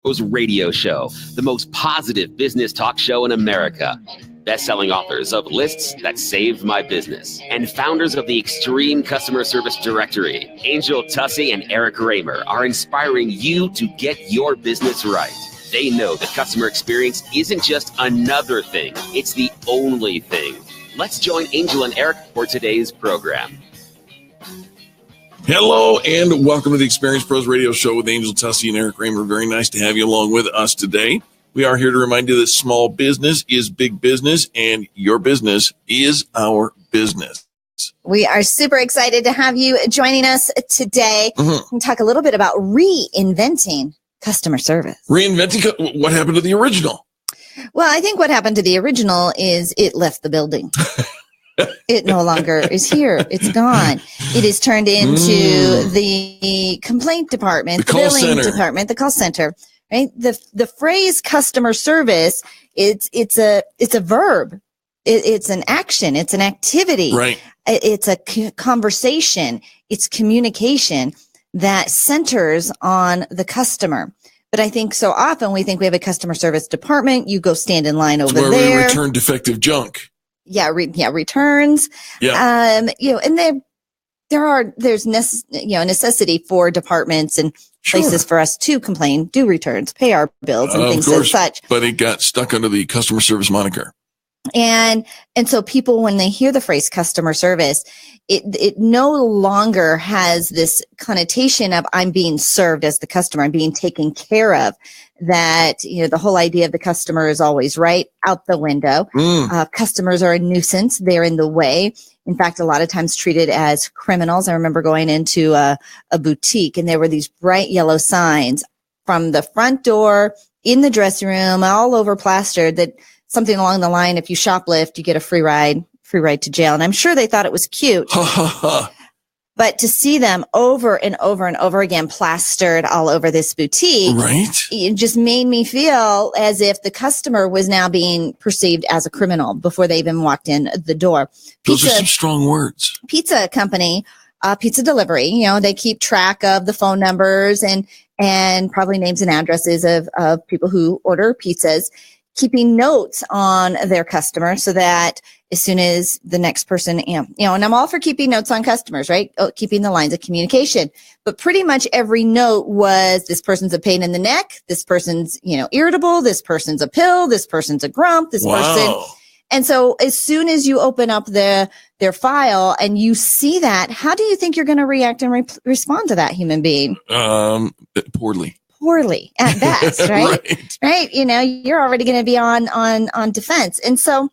Radio Show, the most positive business talk show in America. Best-selling authors of Lists That Saved My Business and founders of the Extreme Customer Service Directory, Angel Tussey and Eric Raymer, are inspiring you to get your business right. They know that customer experience isn't just another thing, it's the only thing. Let's join Angel and Eric for today's program. Hello and welcome to the Experience Pros Radio Show with Angel Tussey and Eric Raymer. Very nice to have you along with us today. We are here to remind you that small business is big business and your business is our business. We are super excited to have you joining us today. We'll talk a little bit about reinventing customer service. Reinventing, what happened to the original? Well, I think what happened to the original is it left the building. It no longer is here. It's gone. It is turned into the complaint department, the billing department, the call center. Right? The phrase customer service, it's a verb. It's an action. It's an activity. Right. It's a conversation. It's communication that centers on the customer. But I think so often we think we have a customer service department. You go stand in line over where there. We return defective junk. Returns. Yeah. And there's necessity for departments and places for us to complain, do returns, pay our bills and things as such. But it got stuck under the customer service moniker. And so people, when they hear the phrase customer service, it no longer has this connotation of I'm being served as the customer, I'm being taken care of. That, the whole idea of the customer is always right out the window. Customers are a nuisance. They're in the way. In fact, a lot of times treated as criminals. I remember going into a boutique and there were these bright yellow signs from the front door in the dressing room, all over plastered, that something along the line, if you shoplift, you get a free ride to jail. And I'm sure they thought it was cute. But to see them over and over and over again plastered all over this boutique, right? It just made me feel as if the customer was now being perceived as a criminal before they even walked in the door. Those are some strong words. Pizza company, pizza delivery, they keep track of the phone numbers and probably names and addresses of people who order pizzas, keeping notes on their customer so that as soon as the next person, and I'm all for keeping notes on customers, right? Keeping the lines of communication. But pretty much every note was this person's a pain in the neck. This person's, irritable. This person's a pill. This person's a grump. This person. And so as soon as you open up their file and you see that, how do you think you're going to react and respond to that human being? Poorly at best, right? Right. You're already going to be on defense. And so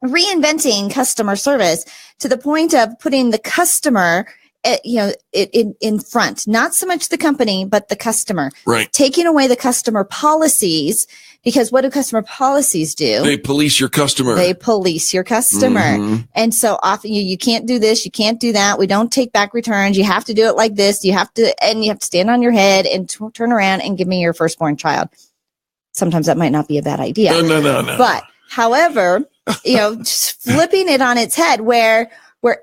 reinventing customer service to the point of putting the customer, in front, not so much the company, but the customer, right? Taking away the customer policies, because what do customer policies do? They police your customer. And so often you can't do this. You can't do that. We don't take back returns. You have to do it like this. You have to stand on your head and turn around and give me your firstborn child. Sometimes that might not be a bad idea. No. But however, just flipping it on its head where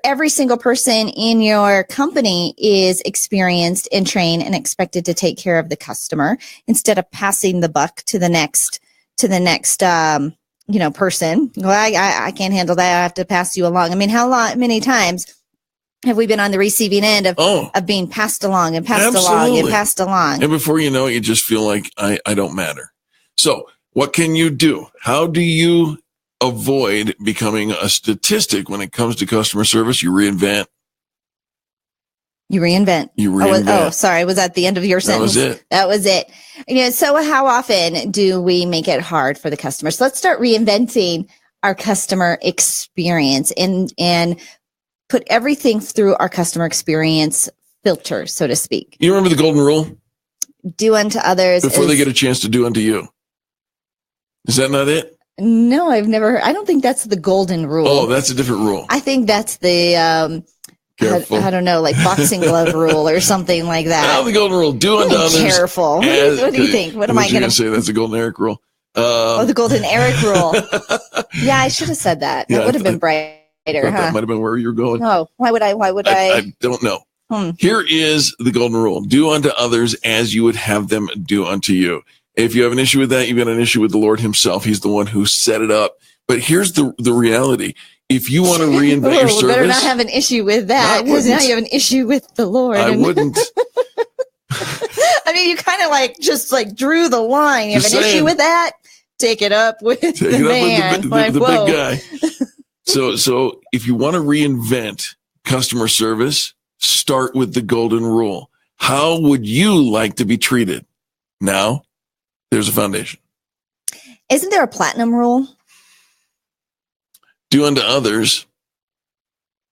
every single person in your company is experienced and trained and expected to take care of the customer instead of passing the buck to the next person. Well, I can't handle that. I have to pass you along. I mean, many times have we been on the receiving end of being passed along and passed along and passed along? And before you know it, you just feel like I don't matter. So what can you do? How do you avoid becoming a statistic when it comes to customer service? You reinvent. Sorry. Was that the end of your sentence? That was it. So how often do we make it hard for the customers? So let's start reinventing our customer experience and put everything through our customer experience filter, so to speak. You remember the golden rule? Do unto others before they get a chance to do unto you. Is that not it? No, I've never heard. I don't think that's the golden rule. Oh, that's a different rule. I think that's the, I don't know, like boxing glove rule or something like that. Oh, the golden rule. Do unto others. Careful. What do you think? What am I going to say? That's the golden Eric rule. The golden Eric rule. Yeah, I should have said that. That would have been brighter, huh? That might have been where you were going. Oh, why would I? I don't know. Here is the golden rule. Do unto others as you would have them do unto you. If you have an issue with that, you've got an issue with the Lord himself. He's the one who set it up. But here's the reality. If you want to reinvent your service. Better not have an issue with that, because now you have an issue with the Lord. I wouldn't. I mean, you kind of like just like drew the line. You have an issue with that? Take it up with the man. The big guy. So if you want to reinvent customer service, start with the golden rule. How would you like to be treated? Now, there's a foundation. Isn't there a platinum rule? Do unto others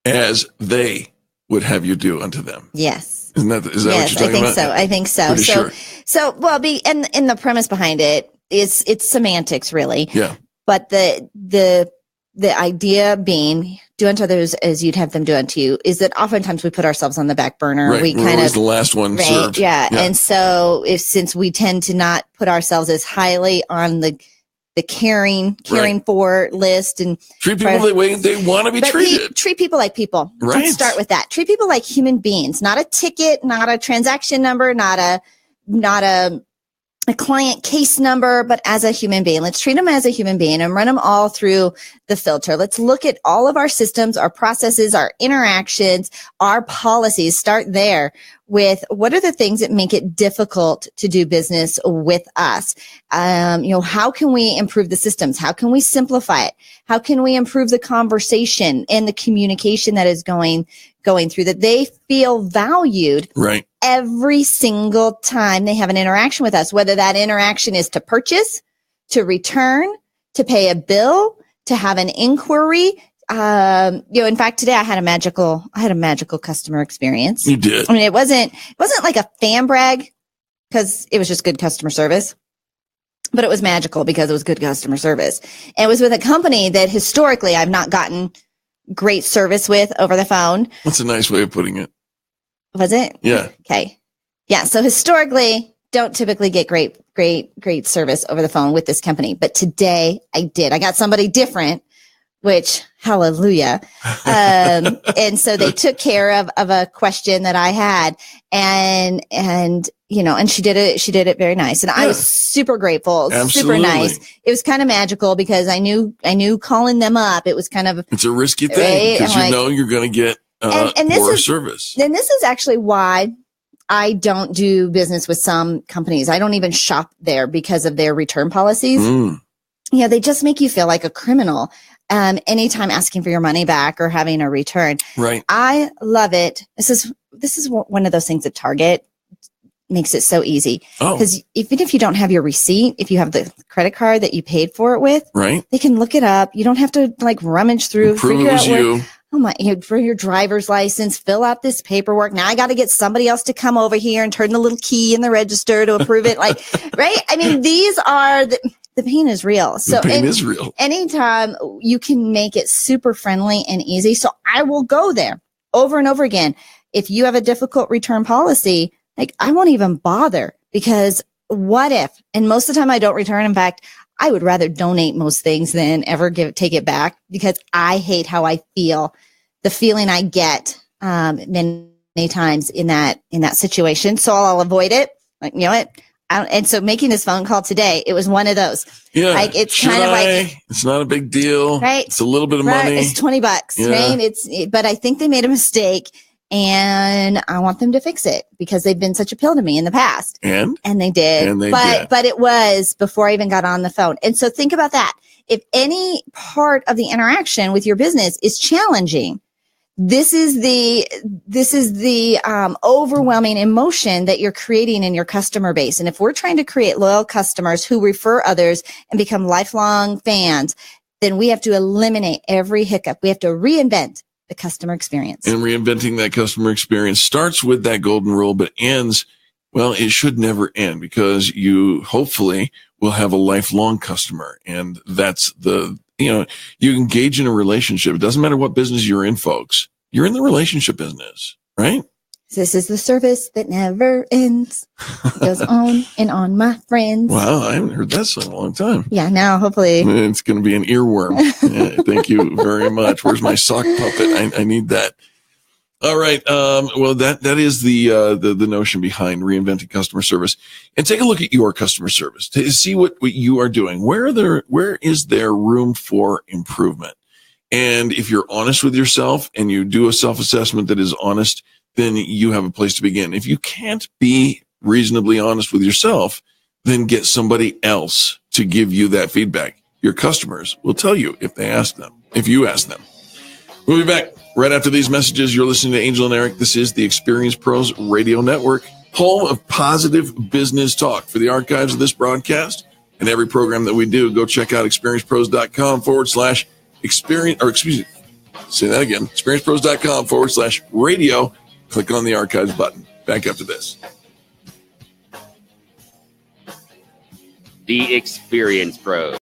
as they would have you do unto them. Yes. Is that yes, what you're talking about? I think so. Pretty sure. And the premise behind it is it's semantics, really. Yeah. But the idea being do unto others as you'd have them do unto you is that oftentimes we put ourselves on the back burner. Right. We're always the last one served. Yeah. And so since we tend to not put ourselves as highly on the caring for list and treat people the way they want to be treated. Treat people like people. Right. Let's start with that. Treat people like human beings, not a ticket, not a transaction number, not a client case number, but as a human being. Let's treat them as a human being and run them all through the filter. Let's look at all of our systems, our processes, our interactions, our policies. Start there with what are the things that make it difficult to do business with us? How can we improve the systems? How can we simplify it? How can we improve the conversation and the communication that is going through, that they feel valued right every single time they have an interaction with us, whether that interaction is to purchase, to return, to pay a bill, to have an inquiry. In fact, today I had a magical customer experience. You did. I mean, it wasn't like a fan brag because it was just good customer service, but it was magical because it was good customer service. And it was with a company that historically I've not gotten great service with over the phone. That's a nice way of putting it. Was it? Yeah. Okay. Yeah. So historically, don't typically get great service over the phone with this company. But today I did. I got somebody different, which hallelujah. And so they took care of a question that I had and she did it very nice. And I was super grateful, Absolutely. Super nice. It was kind of magical because I knew calling them up. It was kind of, it's a risky thing because you're going to get poor service. And this is actually why I don't do business with some companies. I don't even shop there because of their return policies. They just make you feel like a criminal. Anytime asking for your money back or having a return. Right. I love it. This is one of those things that Target makes it so easy. Because even if you don't have your receipt, if you have the credit card that you paid for it with, right, they can look it up. You don't have to like rummage through, prove it was you. For your driver's license, fill out this paperwork. Now I got to get somebody else to come over here and turn the little key in the register to approve it. Right? I mean, these are the pain is real. So the pain is real. Anytime you can make it super friendly and easy. So I will go there over and over again. If you have a difficult return policy, I won't even bother because what if, and most of the time I don't return. In fact, I would rather donate most things than ever take it back because I hate how I feel, the feeling I get many times in that situation. So I'll avoid it. And so making this phone call today, it was one of those. Yeah. It's kind of it's not a big deal. Right. It's a little bit of money. It's $20. Yeah. Right. But I think they made a mistake and I want them to fix it because they've been such a pill to me in the past. And they did. But it was before I even got on the phone. And so think about that. If any part of the interaction with your business is challenging, this is the overwhelming emotion that you're creating in your customer base. And if we're trying to create loyal customers who refer others and become lifelong fans, then we have to eliminate every hiccup. We have to reinvent the customer experience. And reinventing that customer experience starts with that golden rule, but ends, well, it should never end because you hopefully will have a lifelong customer. And that's you engage in a relationship. It doesn't matter what business you're in, folks. You're in the relationship business, right? This is the service that never ends. It goes on and on, my friends. Wow, I haven't heard that song in a long time. Yeah, now hopefully. It's going to be an earworm. Yeah, thank you very much. Where's my sock puppet? I need that. All right. Well, that is the notion behind reinventing customer service. And take a look at your customer service to see what you are doing. Where is there room for improvement? And if you're honest with yourself and you do a self-assessment that is honest, then you have a place to begin. If you can't be reasonably honest with yourself, then get somebody else to give you that feedback. Your customers will tell you if you ask them. We'll be back right after these messages. You're listening to Angel and Eric. This is the Experience Pros Radio Network, home of positive business talk. For the archives of this broadcast and every program that we do, go check out experiencepros.com/experience.com/radio. Click on the archives button. Back after this. The Experience Pros.